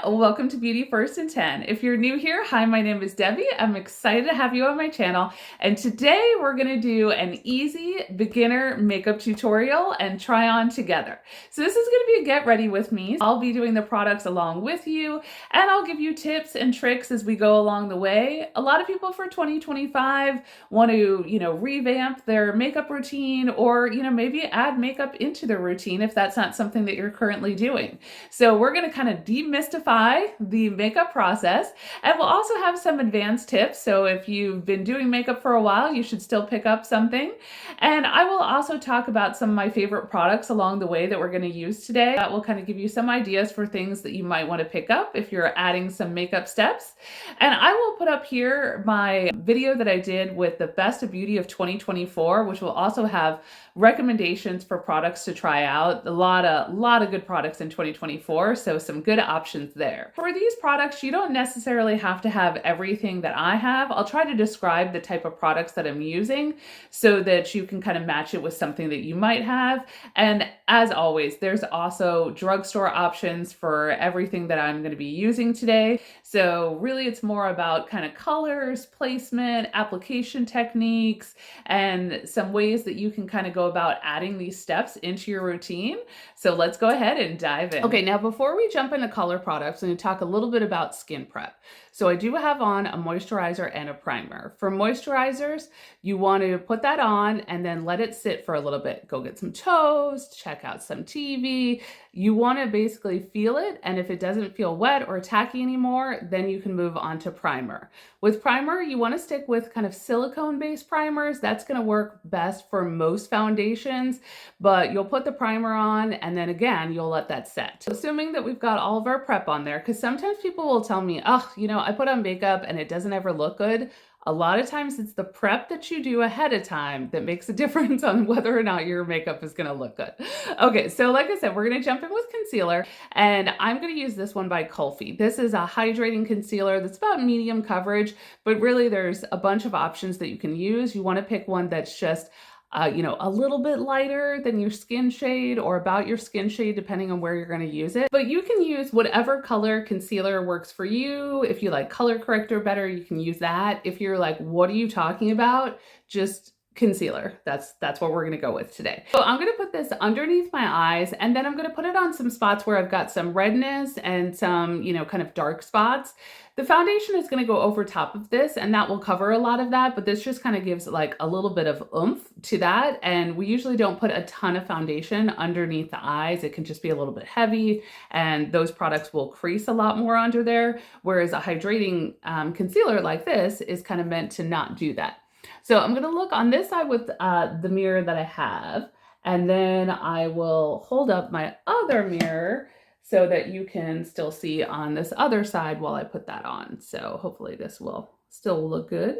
welcome to Beauty First and 10. If you're new here, hi, my name is Debbie. I'm excited to have you on my channel. And today we're gonna do an easy beginner makeup tutorial and try on together. So this is gonna be a get ready with me. I'll be doing the products along with you, and I'll give you tips and tricks as we go along the way. A lot of people for 2025 want to, revamp their makeup routine or, maybe add makeup into their routine if that's not something that you're currently doing. So we're gonna kind of demystify the makeup process, and we'll also have some advanced tips. So if you've been doing makeup for a while, you should still pick up something. And I will also talk about some of my favorite products along the way that we're going to use today. That will kind of give you some ideas for things that you might want to pick up if you're adding some makeup steps. And I will put up here my video that I did with the Best of Beauty of 2024, which will also have recommendations for products to try out. A lot of good products in 2024, so some good options there. For these products, you don't necessarily have to have everything that I have. I'll try to describe the type of products that I'm using so that you can kind of match it with something that you might have. And as always, there's also drugstore options for everything that I'm going to be using today. So really it's more about kind of colors, placement, application techniques, and some ways that you can kind of go about adding these steps into your routine. So let's go ahead and dive in. Okay, now before we jump into color products, I'm going to talk a little bit about skin prep. So I do have on a moisturizer and a primer. For moisturizers, you want to put that on and then let it sit for a little bit. Go get some toast, check out some TV. You want to basically feel it, and if it doesn't feel wet or tacky anymore, then you can move on to primer. With primer, you want to stick with kind of silicone-based primers. That's going to work best for most foundations, but you'll put the primer on and then again, you'll let that set. Assuming that we've got all of our prep on there, because sometimes people will tell me, oh, I put on makeup and it doesn't ever look good. A lot of times it's the prep that you do ahead of time that makes a difference on whether or not your makeup is going to look good. Okay, so like I said, we're going to jump in with concealer, and I'm going to use this one by Kulfi. This is a hydrating concealer that's about medium coverage, but really there's a bunch of options that you can use. You want to pick one that's just a little bit lighter than your skin shade or about your skin shade, depending on where you're going to use it. But you can use whatever color concealer works for you. If you like color corrector better, you can use that. If you're like, what are you talking about? Just concealer. That's what we're going to go with today. So I'm going to put this underneath my eyes, and then I'm going to put it on some spots where I've got some redness and some, kind of dark spots. The foundation is going to go over top of this, and that will cover a lot of that, but this just kind of gives like a little bit of oomph to that. And we usually don't put a ton of foundation underneath the eyes. It can just be a little bit heavy, and those products will crease a lot more under there. Whereas a hydrating concealer like this is kind of meant to not do that. So I'm going to look on this side with the mirror that I have, and then I will hold up my other mirror so that you can still see on this other side while I put that on. So hopefully this will still look good.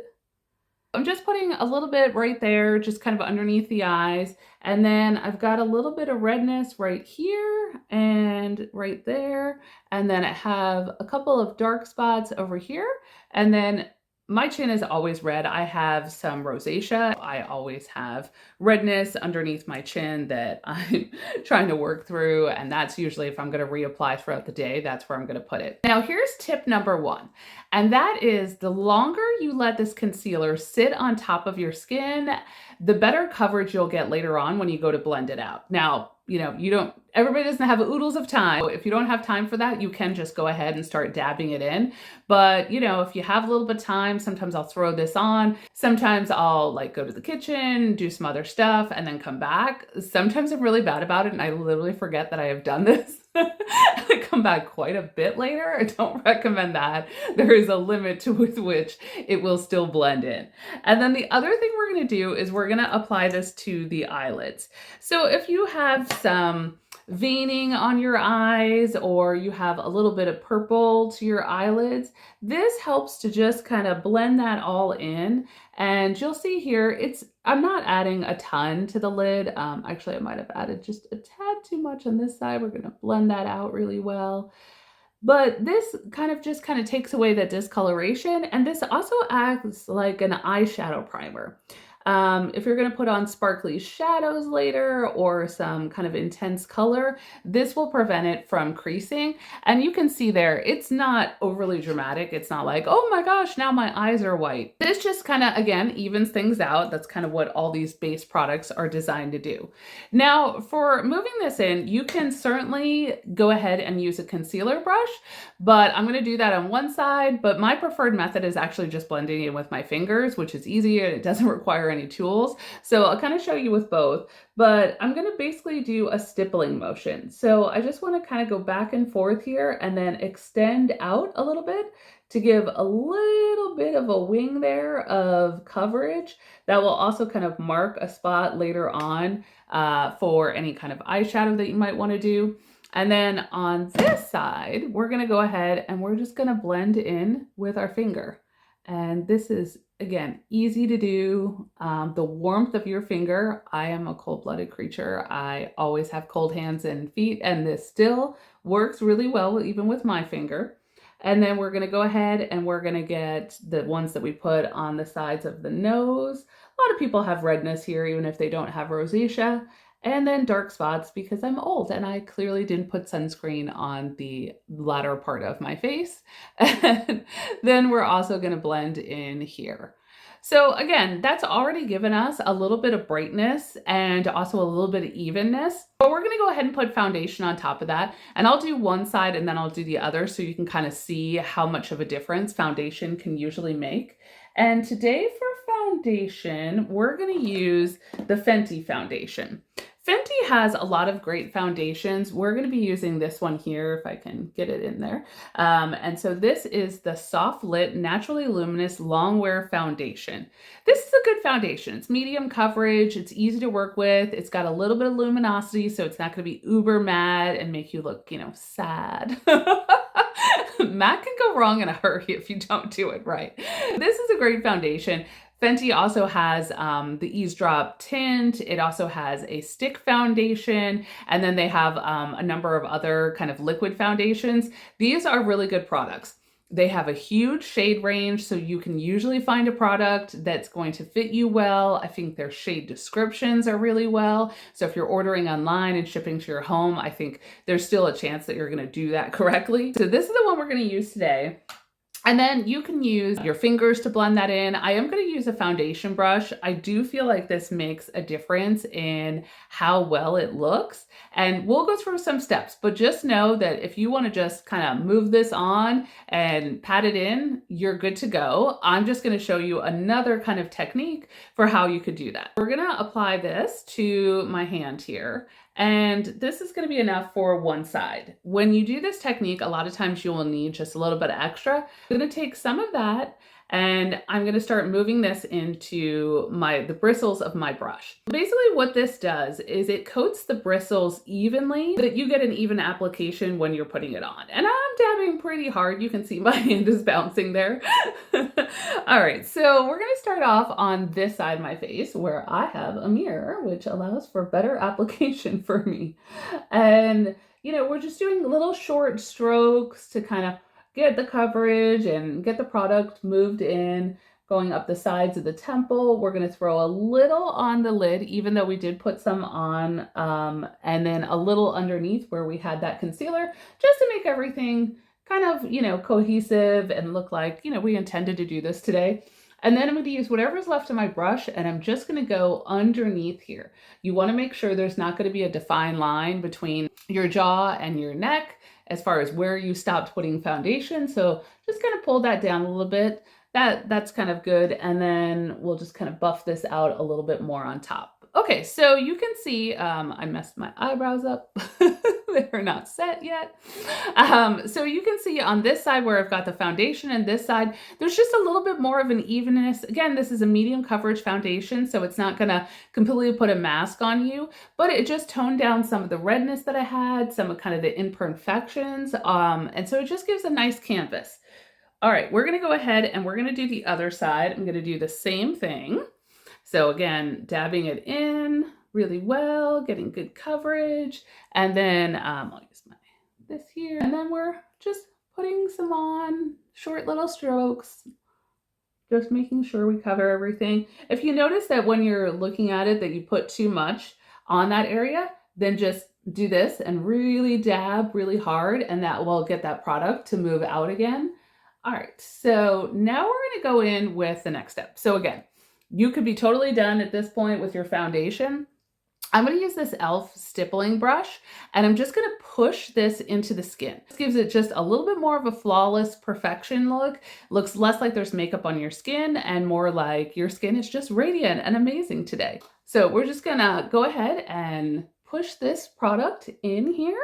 I'm just putting a little bit right there, just kind of underneath the eyes. And then I've got a little bit of redness right here and right there. And then I have a couple of dark spots over here. And then my chin is always red. I have some rosacea. I always have redness underneath my chin that I'm trying to work through. And that's usually if I'm going to reapply throughout the day, that's where I'm going to put it. Now here's tip number one. And that is the longer you let this concealer sit on top of your skin, the better coverage you'll get later on when you go to blend it out. Now, everybody doesn't have oodles of time. If you don't have time for that, you can just go ahead and start dabbing it in. But, if you have a little bit of time, sometimes I'll throw this on. Sometimes I'll go to the kitchen, do some other stuff, and then come back. Sometimes I'm really bad about it, and I literally forget that I have done this. I come back quite a bit later. I don't recommend that. There is a limit to with which it will still blend in. And then the other thing we're going to do is we're going to apply this to the eyelids. So if you have some veining on your eyes or you have a little bit of purple to your eyelids, this helps to just kind of blend that all in. And you'll see here, I'm not adding a ton to the lid. Actually, I might have added just a tad too much on this side. We're going to blend that out really well. But this kind of takes away that discoloration, and this also acts like an eyeshadow primer. If you're going to put on sparkly shadows later or some kind of intense color, this will prevent it from creasing. And you can see there, it's not overly dramatic. It's not like, oh my gosh, now my eyes are white. This just kind of, again, evens things out. That's kind of what all these base products are designed to do. Now, for moving this in, you can certainly go ahead and use a concealer brush, but I'm going to do that on one side. But my preferred method is actually just blending it with my fingers, which is easy and it doesn't require any tools. So I'll kind of show you with both, but I'm going to basically do a stippling motion. So I just want to kind of go back and forth here and then extend out a little bit to give a little bit of a wing there of coverage that will also kind of mark a spot later on for any kind of eyeshadow that you might want to do. And then on this side, we're going to go ahead and we're just going to blend in with our finger. And this is, again, easy to do. The warmth of your finger. I am a cold-blooded creature. I always have cold hands and feet, and this still works really well even with my finger. And then we're going to go ahead and we're going to get the ones that we put on the sides of the nose. A lot of people have redness here, even if they don't have rosacea. And then dark spots because I'm old and I clearly didn't put sunscreen on the latter part of my face. And then we're also going to blend in here. So again, that's already given us a little bit of brightness and also a little bit of evenness. But we're going to go ahead and put foundation on top of that. And I'll do one side and then I'll do the other so you can kind of see how much of a difference foundation can usually make. And today for foundation, we're going to use the Fenty foundation. Fenty has a lot of great foundations. We're going to be using this one here, if I can get it in there. And so this is the Soft Lit Naturally Luminous Longwear Foundation. This is a good foundation. It's medium coverage. It's easy to work with. It's got a little bit of luminosity, so it's not going to be uber matte and make you look, you know, sad. Matte can go wrong in a hurry if you don't do it right. This is a great foundation. Fenty also has the Eavesdrop tint. It also has a stick foundation, and then they have a number of other kind of liquid foundations. These are really good products. They have a huge shade range, so you can usually find a product that's going to fit you well. I think their shade descriptions are really well. So if you're ordering online and shipping to your home, I think there's still a chance that you're going to do that correctly. So this is the one we're going to use today. And then you can use your fingers to blend that in. I am going to use a foundation brush. I do feel like this makes a difference in how well it looks. And we'll go through some steps, but just know that if you want to just kind of move this on and pat it in, you're good to go. I'm just going to show you another kind of technique for how you could do that. We're going to apply this to my hand here. And this is going to be enough for one side. When you do this technique, a lot of times you will need just a little bit extra. I'm going to take some of that and I'm going to start moving this into the bristles of my brush. Basically what this does is it coats the bristles evenly so that you get an even application when you're putting it on. And I'm dabbing pretty hard. You can see my hand is bouncing there. All right, so we're going to start off on this side of my face where I have a mirror, which allows for better application for me. And, you know, we're just doing little short strokes to kind of get the coverage and get the product moved in, going up the sides of the temple. We're going to throw a little on the lid, even though we did put some on, and then a little underneath where we had that concealer, just to make everything kind of, you know, cohesive and look like, you know, we intended to do this today. And then I'm going to use whatever's left of my brush and I'm just going to go underneath here. You want to make sure there's not going to be a defined line between your jaw and your neck as far as where you stopped putting foundation. So just kind of pull that down a little bit. That's kind of good. And then we'll just kind of buff this out a little bit more on top. Okay, so you can see I messed my eyebrows up. They're not set yet. So you can see on this side where I've got the foundation and this side, there's just a little bit more of an evenness. Again, this is a medium coverage foundation, so it's not gonna completely put a mask on you, but it just toned down some of the redness that I had, some of kind of the imperfections. And so it just gives a nice canvas. All right, we're gonna go ahead and we're gonna do the other side. I'm gonna do the same thing. So again, dabbing it in really well, getting good coverage, and then I'll use this here, and then we're just putting some on, short little strokes. Just making sure we cover everything. If you notice that when you're looking at it that you put too much on that area, then just do this and really dab really hard, and that will get that product to move out again. All right, so now we're gonna go in with the next step. So again, you could be totally done at this point with your foundation. I'm going to use this e.l.f. stippling brush, and I'm just going to push this into the skin. This gives it just a little bit more of a flawless perfection look. Looks less like there's makeup on your skin and more like your skin is just radiant and amazing today. So we're just going to go ahead and push this product in here.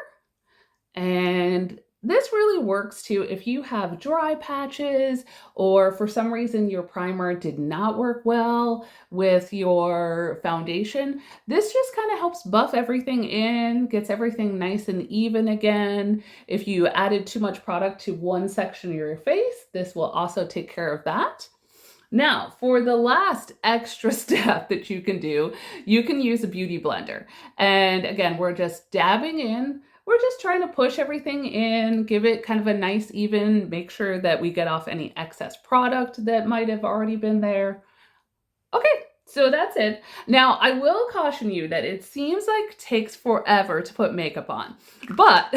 And this really works too if you have dry patches or for some reason your primer did not work well with your foundation. This just kind of helps buff everything in, gets everything nice and even again. If you added too much product to one section of your face, this will also take care of that. Now, for the last extra step that you can do, you can use a beauty blender. And again, we're just dabbing in. We're just trying to push everything in, give it kind of a nice even, make sure that we get off any excess product that might have already been there. Okay, so that's it. Now, I will caution you that it seems like it takes forever to put makeup on, but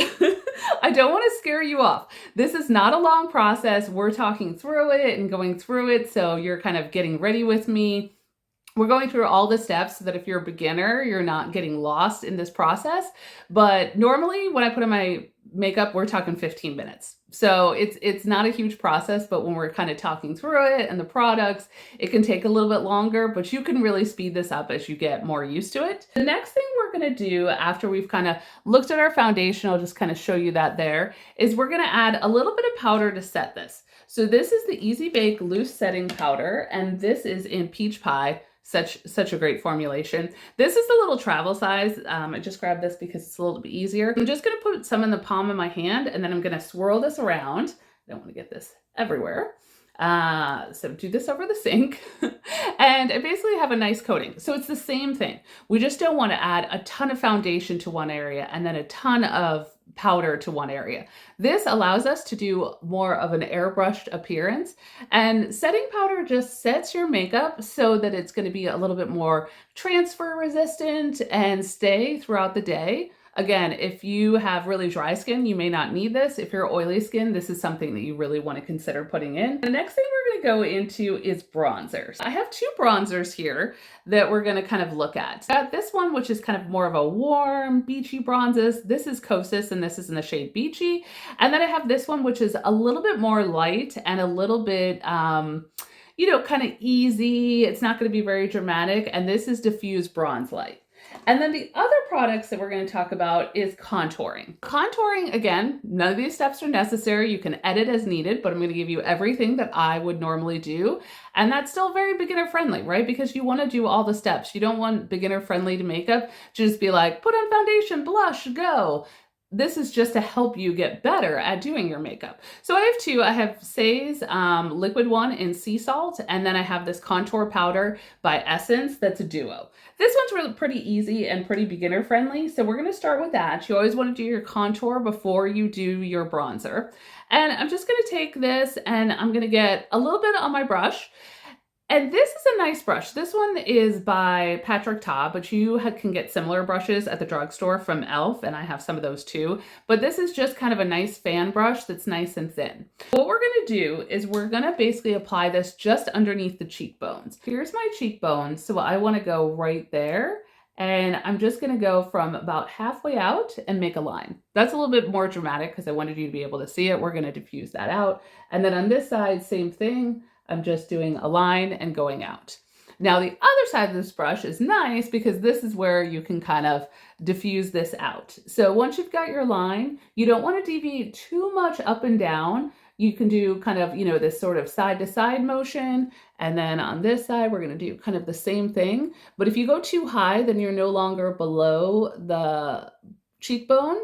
I don't want to scare you off. This is not a long process. We're talking through it and going through it, so you're kind of getting ready with me. We're going through all the steps so that if you're a beginner, you're not getting lost in this process. But normally when I put on my makeup, we're talking 15 minutes. So it's not a huge process, but when we're kind of talking through it and the products, it can take a little bit longer, but you can really speed this up as you get more used to it. The next thing we're gonna do after we've kind of looked at our foundation, I'll just kind of show you that there, is we're gonna add a little bit of powder to set this. So this is the Easy Bake Loose Setting Powder, and this is in Peach Pie. Such a great formulation. This is the little travel size. I just grabbed this because it's a little bit easier. I'm just gonna put some in the palm of my hand, and then I'm gonna swirl this around. I don't wanna get this everywhere. So do this over the sink. And I basically have a nice coating. So it's the same thing. We just don't wanna add a ton of foundation to one area and then a ton of powder to one area. This allows us to do more of an airbrushed appearance, and setting powder just sets your makeup so that it's going to be a little bit more transfer resistant and stay throughout the day. Again, if you have really dry skin, you may not need this. If you're oily skin, this is something that you really want to consider putting in. The next thing we're going to go into is bronzers. I have two bronzers here that we're going to kind of look at. Got this one, which is kind of more of a warm, beachy bronzes. This is Kosas, and this is in the shade Beachy. And then I have this one, which is a little bit more light and a little bit, you know, kind of easy. It's not going to be very dramatic. And this is Diffuse Bronze Light. And then the other products that we're going to talk about is contouring. Contouring, again, none of these steps are necessary. You can edit as needed, but I'm going to give you everything that I would normally do. And that's still very beginner friendly, right? Because you want to do all the steps. You don't want beginner friendly to makeup to just be like, put on foundation, blush, go. This is just to help you get better at doing your makeup. So I have two. I have Say's liquid one in Sea Salt, and then I have this contour powder by Essence that's a duo. This one's really pretty easy and pretty beginner friendly. So we're going to start with that. You always want to do your contour before you do your bronzer. And I'm just going to take this and I'm going to get a little bit on my brush. And this is a nice brush. This one is by Patrick Ta, but you can get similar brushes at the drugstore from e.l.f., and I have some of those too. But this is just kind of a nice fan brush that's nice and thin. What we're gonna do is we're gonna basically apply this just underneath the cheekbones. Here's my cheekbone, so I wanna go right there. And I'm just gonna go from about halfway out and make a line. That's a little bit more dramatic because I wanted you to be able to see it. We're gonna diffuse that out. And then on this side, same thing. I'm just doing a line and going out. Now the other side of this brush is nice because this is where you can kind of diffuse this out. So once you've got your line, you don't want to deviate too much up and down. You can do kind of, you know, this sort of side to side motion. And then on this side, we're going to do kind of the same thing. But if you go too high, then you're no longer below the cheekbone.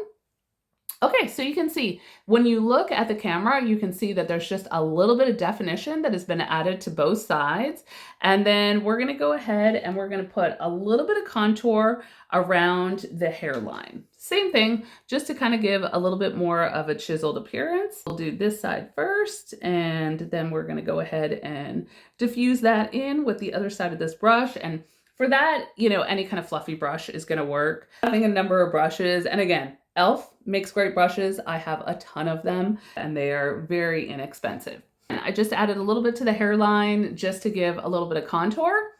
Okay, so you can see when you look at the camera, you can see that there's just a little bit of definition that has been added to both sides. And then we're gonna go ahead and we're gonna put a little bit of contour around the hairline. Same thing, just to kind of give a little bit more of a chiseled appearance. We'll do this side first, and then we're gonna go ahead and diffuse that in with the other side of this brush. And for that, you know, any kind of fluffy brush is gonna work. Having a number of brushes, and again, e.l.f. makes great brushes. I have a ton of them, and they are very inexpensive. And I just added a little bit to the hairline just to give a little bit of contour.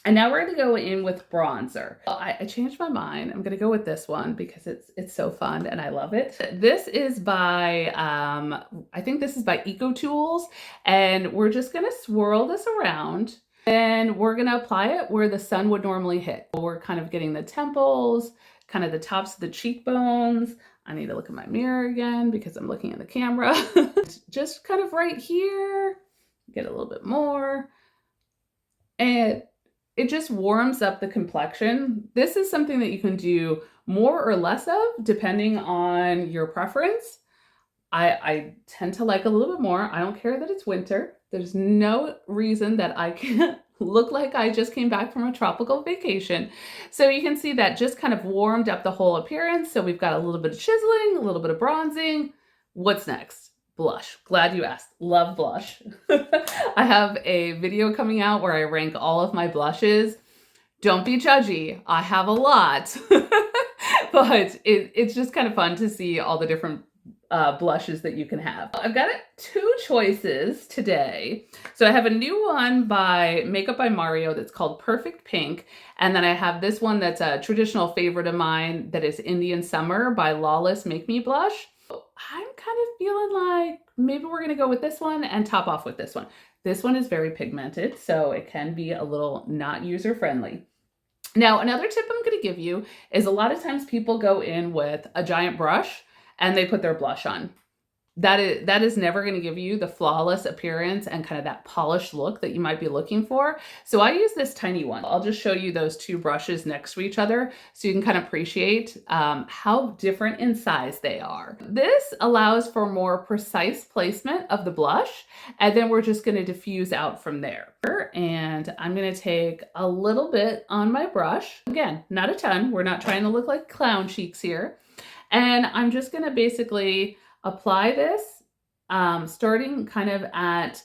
And now we're gonna go in with bronzer. I changed my mind. I'm gonna go with this one because it's so fun and I love it. This is by, I think this is by Eco Tools, and we're just gonna swirl this around and we're gonna apply it where the sun would normally hit. We're kind of getting the temples, kind of the tops of the cheekbones. I need to look in my mirror again because I'm looking at the camera. Just kind of right here, get a little bit more. And it just warms up the complexion. This is something that you can do more or less of depending on your preference. I tend to like a little bit more. I don't care that it's winter. There's no reason that I can't look like I just came back from a tropical vacation. So you can see that just kind of warmed up the whole appearance. So we've got a little bit of chiseling, a little bit of bronzing. What's next? Blush. Glad you asked. Love blush. I have a video coming out where I rank all of my blushes. Don't be judgy. I have a lot. But it's just kind of fun to see all the different blushes that you can have. I've got two choices today. So I have a new one by Makeup by Mario that's called Perfect Pink. And then I have this one that's a traditional favorite of mine that is Indian Summer by Lawless Make Me Blush. I'm kind of feeling like maybe we're going to go with this one and top off with this one. This one is very pigmented, so it can be a little not user-friendly. Now, another tip I'm going to give you is a lot of times people go in with a giant brush and they put their blush on. That is never going to give you the flawless appearance and kind of that polished look that you might be looking for. So I use this tiny one. I'll just show you those two brushes next to each other so you can kind of appreciate how different in size they are. This allows for more precise placement of the blush, and then we're just going to diffuse out from there. And I'm going to take a little bit on my brush. Again, not a ton. We're not trying to look like clown cheeks here. And I'm just going to basically apply this, starting kind of at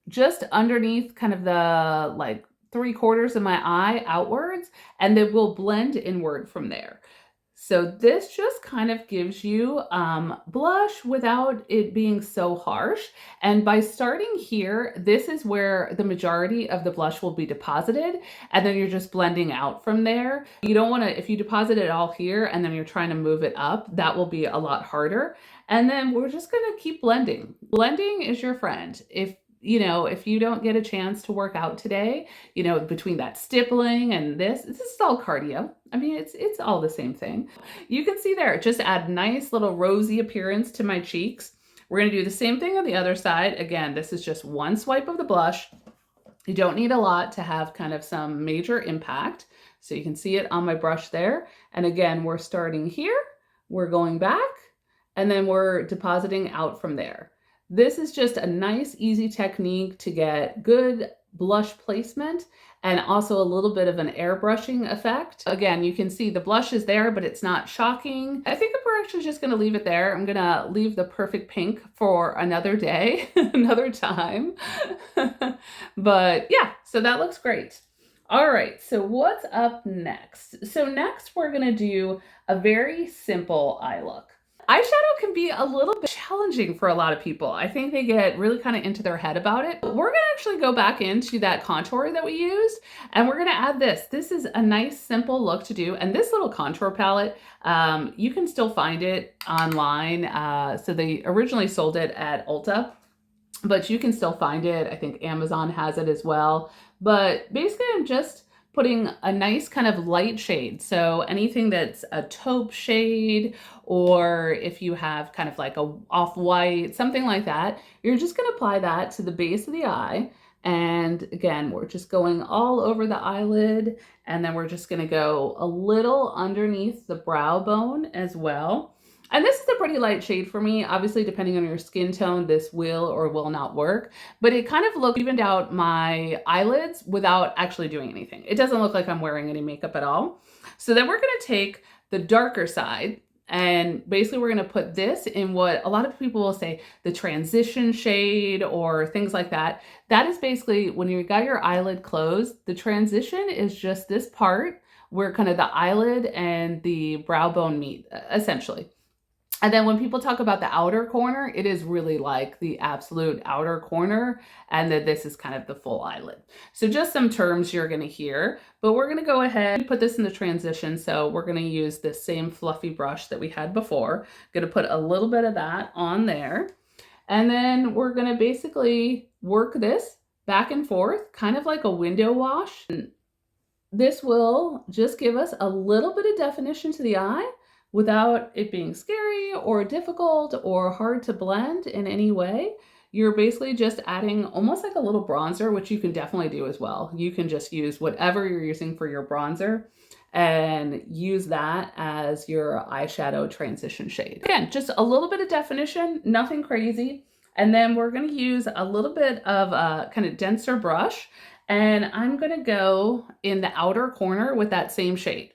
just underneath kind of the like 3/4 of my eye outwards, and then we'll blend inward from there. So this just kind of gives you blush without it being so harsh. And by starting here, this is where the majority of the blush will be deposited. And then you're just blending out from there. You don't want to, if you deposit it all here and then you're trying to move it up, that will be a lot harder. And then we're just going to keep blending. Blending is your friend. If you don't get a chance to work out today, between that stippling and this is all cardio. I mean, it's all the same thing. You can see there, just add nice little rosy appearance to my cheeks. We're going to do the same thing on the other side. Again, this is just one swipe of the blush. You don't need a lot to have kind of some major impact. So you can see it on my brush there. And again, we're starting here, we're going back, and then we're depositing out from there. This is just a nice, easy technique to get good blush placement and also a little bit of an airbrushing effect. Again, you can see the blush is there, but it's not shocking. I think we're actually just gonna leave it there. I'm gonna leave the Perfect Pink for another day, another time. But yeah, so that looks great. All right, so what's up next? So next we're gonna do a very simple eye look. Eyeshadow can be a little bit challenging for a lot of people. I think they get really kind of into their head about it. But we're gonna actually go back into that contour that we used, and we're gonna add this. This is a nice, simple look to do. And this little contour palette, you can still find it online. So they originally sold it at Ulta, but you can still find it. I think Amazon has it as well. But basically, I'm just putting a nice kind of light shade. So anything that's a taupe shade, or if you have kind of like a off-white, something like that, you're just gonna apply that to the base of the eye. And again, we're just going all over the eyelid, and then we're just gonna go a little underneath the brow bone as well. And this is a pretty light shade for me. Obviously, depending on your skin tone, this will or will not work. But it kind of evened out my eyelids without actually doing anything. It doesn't look like I'm wearing any makeup at all. So then we're gonna take the darker side, And basically we're going to put this in what a lot of people will say the transition shade or things like that. That is basically when you got your eyelid closed, the transition is just this part where kind of the eyelid and the brow bone meet, essentially. And then when people talk about the outer corner, it is really like the absolute outer corner, and that this is kind of the full eyelid. So just some terms you're gonna hear, but we're gonna go ahead and put this in the transition. So we're gonna use this same fluffy brush that we had before. Gonna put a little bit of that on there. And then we're gonna basically work this back and forth, kind of like a window wash. And this will just give us a little bit of definition to the eye without it being scary or difficult or hard to blend in any way. You're basically just adding almost like a little bronzer, which you can definitely do as well. You can just use whatever you're using for your bronzer and use that as your eyeshadow transition shade. Again, just a little bit of definition, nothing crazy. And then we're gonna use a little bit of a kind of denser brush, and I'm gonna go in the outer corner with that same shade.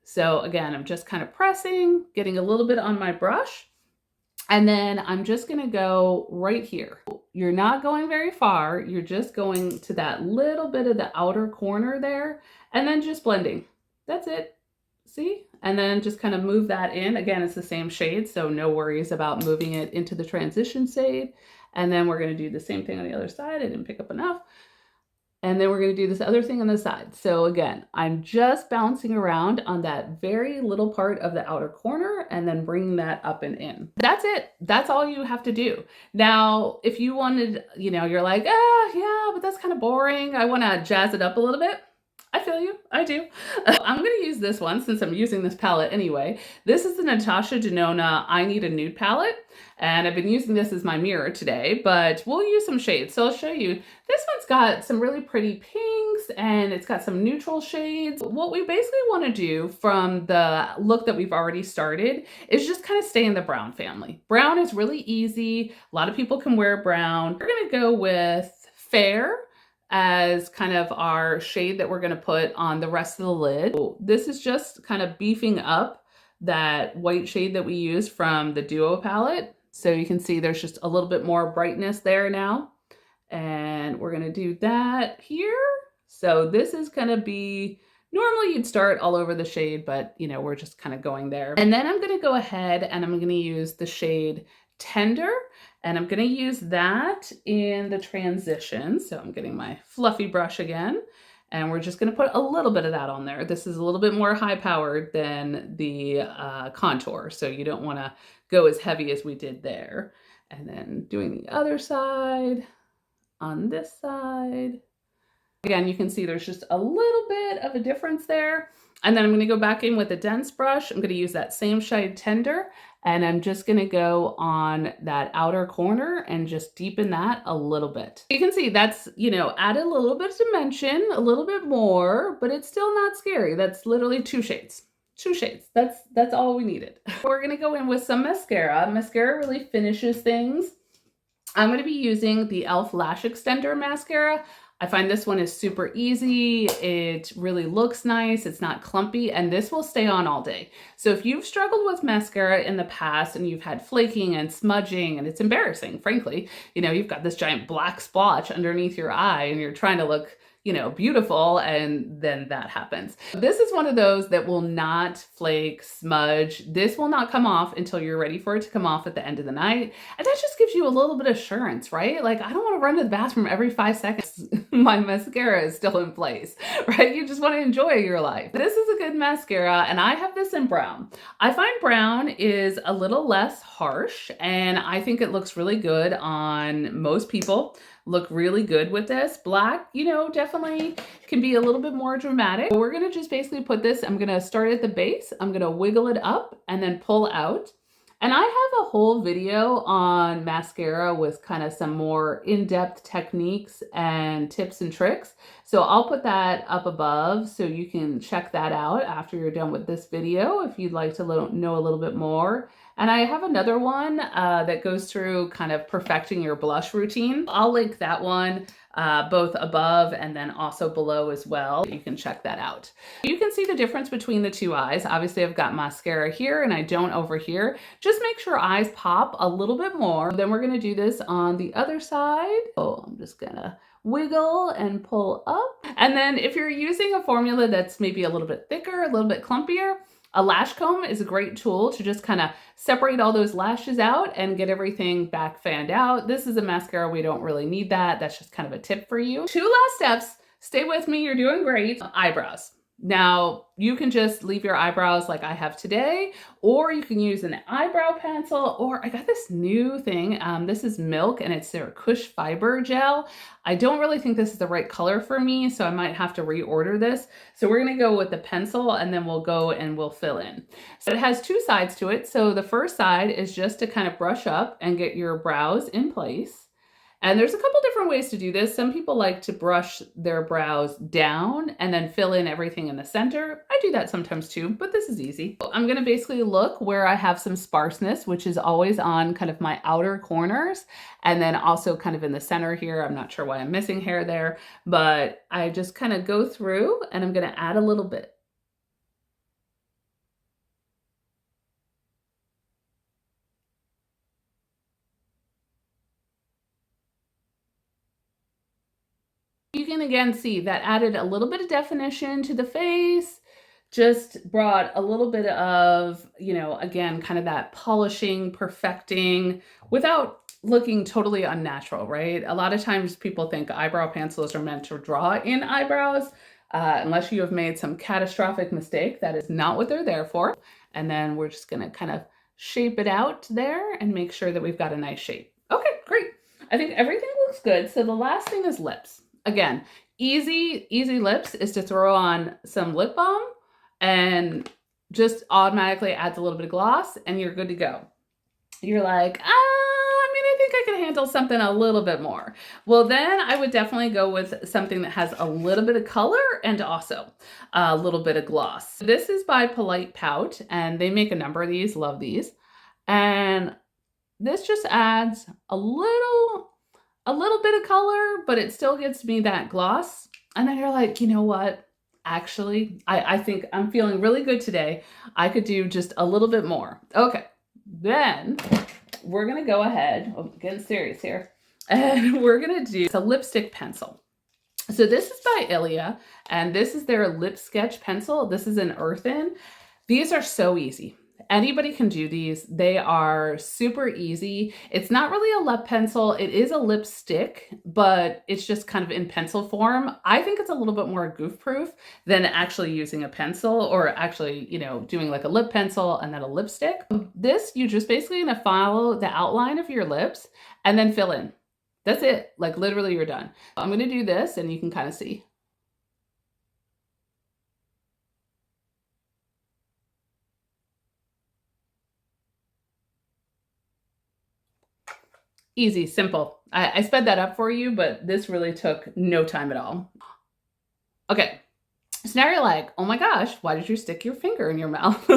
So again, I'm just kind of pressing, getting a little bit on my brush, and then I'm just gonna go right here. You're not going very far, you're just going to that little bit of the outer corner there, and then just blending. That's it, see? And then just kind of move that in. Again, it's the same shade, so no worries about moving it into the transition shade. And then we're gonna do the same thing on the other side. I didn't pick up enough. And then we're going to do this other thing on the side. So again, I'm just bouncing around on that very little part of the outer corner and then bringing that up and in. That's it. That's all you have to do. Now, if you wanted, you're like, yeah, but that's kind of boring. I want to jazz it up a little bit. I feel you, I do. I'm gonna use this one since I'm using this palette anyway. This is the Natasha Denona I Need a Nude palette, and I've been using this as my mirror today, but we'll use some shades. So I'll show you. This one's got some really pretty pinks and it's got some neutral shades. What we basically wanna do from the look that we've already started is just kind of stay in the brown family. Brown is really easy. A lot of people can wear brown. We're gonna go with Fair as kind of our shade that we're going to put on the rest of the lid. So this is just kind of beefing up that white shade that we used from the Duo palette. So you can see there's just a little bit more brightness there now. And we're going to do that here. So this is going to be, normally you'd start all over the shade, but we're just kind of going there. And then I'm going to go ahead and I'm going to use the shade Tender, and I'm going to use that in the transition. So I'm getting my fluffy brush again, and we're just going to put a little bit of that on there. This is a little bit more high powered than the contour, so you don't want to go as heavy as we did there. And then doing the other side on this side. Again, you can see there's just a little bit of a difference there. And then I'm going to go back in with a dense brush. I'm going to use that same shade Tender, and I'm just going to go on that outer corner and just deepen that a little bit. You can see that's, add a little bit of dimension, a little bit more, but it's still not scary. That's literally two shades. Two shades. That's all we needed. We're going to go in with some mascara. Mascara really finishes things. I'm going to be using the e.l.f. Lash Extender Mascara. I find this one is super easy. It really looks nice. It's not clumpy, and this will stay on all day. So if you've struggled with mascara in the past and you've had flaking and smudging, and it's embarrassing, frankly, you've got this giant black splotch underneath your eye and you're trying to look beautiful, and then that happens. This is one of those that will not flake, smudge. This will not come off until you're ready for it to come off at the end of the night. And that just gives you a little bit of assurance, right? Like, I don't want to run to the bathroom every 5 seconds. My mascara is still in place, right? You just want to enjoy your life. This is a good mascara, and I have this in brown. I find brown is a little less harsh, and I think it looks really good on most people. Look really good with this. Black, definitely can be a little bit more dramatic. We're gonna just basically put this, I'm gonna start at the base, I'm gonna wiggle it up and then pull out. And I have a whole video on mascara with kind of some more in-depth techniques and tips and tricks. So I'll put that up above so you can check that out after you're done with this video if you'd like to know a little bit more. And I have another one that goes through kind of perfecting your blush routine. I'll link that one both above and then also below as well. You can check that out. You can see the difference between the two eyes. Obviously I've got mascara here and I don't over here. Just make sure eyes pop a little bit more. Then we're gonna do this on the other side. Oh, I'm just gonna wiggle and pull up. And then if you're using a formula that's maybe a little bit thicker, a little bit clumpier, a lash comb is a great tool to just kind of separate all those lashes out and get everything back fanned out. This is a mascara, we don't really need that. That's just kind of a tip for you. Two last steps, stay with me, you're doing great. Eyebrows. Now, you can just leave your eyebrows like I have today, or you can use an eyebrow pencil, or I got this new thing. This is Milk, and it's their Kush Fiber Gel. I don't really think this is the right color for me, so I might have to reorder this. So we're gonna go with the pencil, and then we'll go and we'll fill in. So it has two sides to it. So the first side is just to kind of brush up and get your brows in place. And there's a couple different ways to do this. Some people like to brush their brows down and then fill in everything in the center. I do that sometimes too, but this is easy. I'm gonna basically look where I have some sparseness, which is always on kind of my outer corners, and then also kind of in the center here. I'm not sure why I'm missing hair there, but I just kind of go through and I'm gonna add a little bit. You can again see that added a little bit of definition to the face, just brought a little bit of, you know, again, kind of that polishing, perfecting without looking totally unnatural, right? A lot of times people think eyebrow pencils are meant to draw in eyebrows, unless you have made some catastrophic mistake. That is not what they're there for. And then we're just gonna kind of shape it out there and make sure that we've got a nice shape. Okay, great. I think everything looks good. So the last thing is lips. Again, easy lips is to throw on some lip balm and just automatically adds a little bit of gloss and you're good to go. You're like, I think I can handle something a little bit more. Well, then I would definitely go with something that has a little bit of color and also a little bit of gloss. This is by Polite Pout, and they make a number of these, love these. And this just adds a little bit of color, but it still gives me that gloss. And then you're like, you know what? Actually, I think I'm feeling really good today. I could do just a little bit more. Okay, then we're gonna go ahead, getting serious here, and we're gonna do a lipstick pencil. So this is by Ilia, and this is their lip sketch pencil. This is an earthen. These are so easy. Anybody can do these. They are super easy. It's not really a lip pencil. It is a lipstick, but it's just kind of in pencil form. I think it's a little bit more goof proof than actually using a pencil or actually, you know, doing like a lip pencil and then a lipstick. This, you just basically gonna follow the outline of your lips and then fill in. That's it. Like literally you're done. I'm gonna do this and you can kind of see. Easy, simple. I sped that up for you, but this really took no time at all. Okay, so now you're like, oh my gosh, why did you stick your finger in your mouth?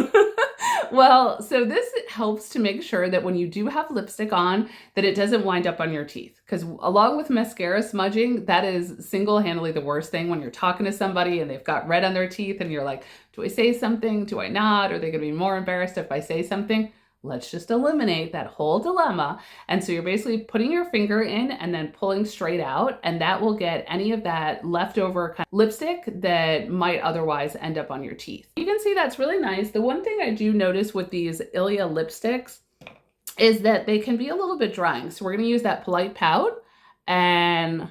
Well, so this helps to make sure that when you do have lipstick on, that it doesn't wind up on your teeth. Because along with mascara smudging, that is single-handedly the worst thing when you're talking to somebody and they've got red on their teeth and you're like, do I say something? Do I not? Are they gonna be more embarrassed if I say something? Let's just eliminate that whole dilemma. And so you're basically putting your finger in and then pulling straight out, and that will get any of that leftover kind of lipstick that might otherwise end up on your teeth. You can see that's really nice. The one thing I do notice with these Ilia lipsticks is that they can be a little bit drying. So we're gonna use that Polite Pout and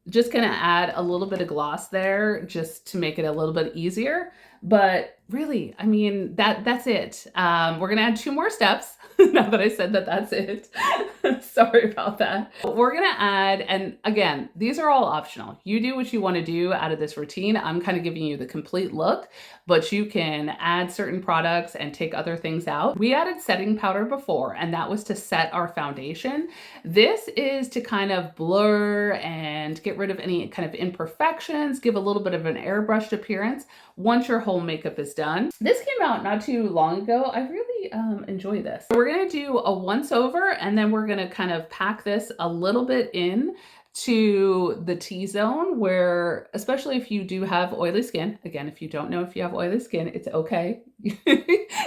just gonna add a little bit of gloss there just to make it a little bit easier. But really, I mean, that's it. We're gonna add 2 more steps now that I said that that's it. Sorry about that. We're gonna add, and again, these are all optional. You do what you wanna do out of this routine. I'm kind of giving you the complete look, but you can add certain products and take other things out. We added setting powder before, and that was to set our foundation. This is to kind of blur and get rid of any kind of imperfections, give a little bit of an airbrushed appearance. once your whole makeup is done. This came out not too long ago. I really enjoy this. We're gonna do a once over, and then we're gonna kind of pack this a little bit in to the T-zone, where, especially if you do have oily skin, again, if you don't know if you have oily skin, it's okay.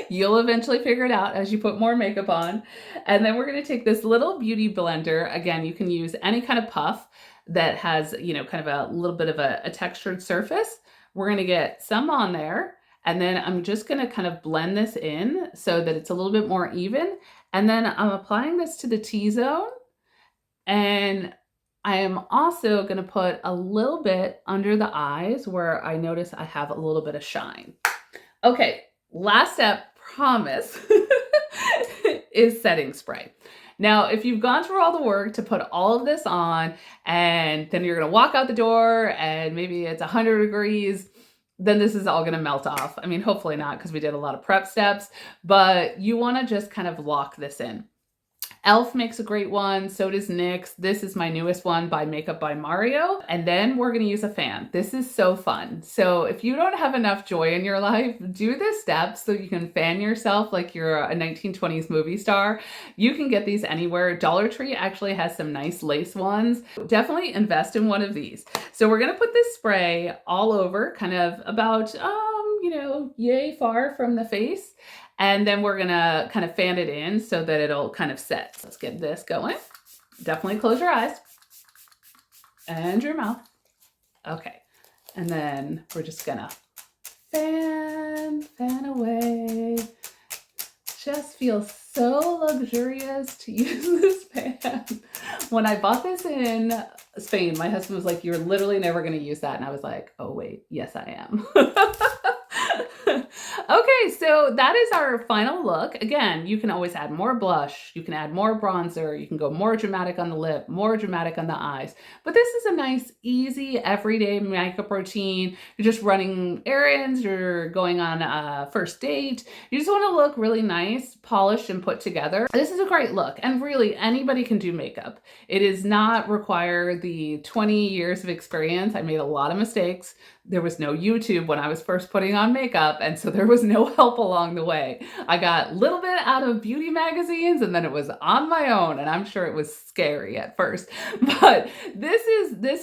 You'll eventually figure it out as you put more makeup on. And then we're gonna take this little beauty blender. Again, you can use any kind of puff that has, you know, kind of a little bit of a textured surface. We're gonna get some on there, and then I'm just gonna kind of blend this in so that it's a little bit more even. And then I'm applying this to the T-zone, and I am also gonna put a little bit under the eyes where I notice I have a little bit of shine. Okay, last step, promise, is setting spray. Now, if you've gone through all the work to put all of this on, and then you're gonna walk out the door and maybe it's 100 degrees, then this is all gonna melt off. I mean, hopefully not, because we did a lot of prep steps, but you wanna just kind of lock this in. Elf makes a great one, so does NYX. This is my newest one by Makeup by Mario. And then we're gonna use a fan. This is so fun. So if you don't have enough joy in your life, do this step so you can fan yourself like you're a 1920s movie star. You can get these anywhere. Dollar Tree actually has some nice lace ones. Definitely invest in one of these. So we're gonna put this spray all over, kind of about, you know, yay far from the face. And then we're gonna kind of fan it in so that it'll kind of set. Let's get this going. Definitely close your eyes and your mouth. Okay, and then we're just gonna fan away. Just feels so luxurious to use this fan. When I bought this in Spain, my husband was like, "You're literally never gonna use that." And I was like, "Oh wait, yes I am." Okay, so that is our final look. Again, you can always add more blush, you can add more bronzer, you can go more dramatic on the lip, more dramatic on the eyes. But this is a nice, easy, everyday makeup routine. You're just running errands, you're going on a first date. You just want to look really nice, polished, and put together. This is a great look, and really anybody can do makeup. It does not require the 20 years of experience. I made a lot of mistakes. There was no YouTube when I was first putting on makeup, and so there was no help along the way. I got a little bit out of beauty magazines, and then it was on my own, and I'm sure it was scary at first. But this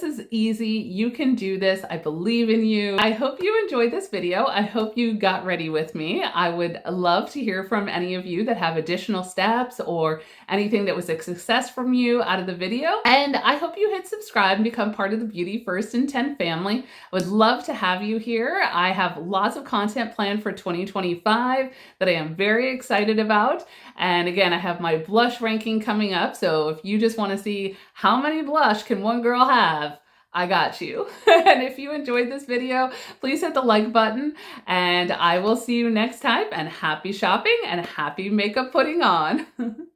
is easy. You can do this. I believe in you. I hope you enjoyed this video. I hope you got ready with me. I would love to hear from any of you that have additional steps or anything that was a success from you out of the video. And I hope you hit subscribe and become part of the Beauty 1st and 10 family. I would love to have you here. I have lots of content planned for 2025 that I am very excited about. And again, I have my blush ranking coming up. So if you just want to see how many blush can one girl have, I got you. And if you enjoyed this video, please hit the like button, and I will see you next time, and happy shopping and happy makeup putting on.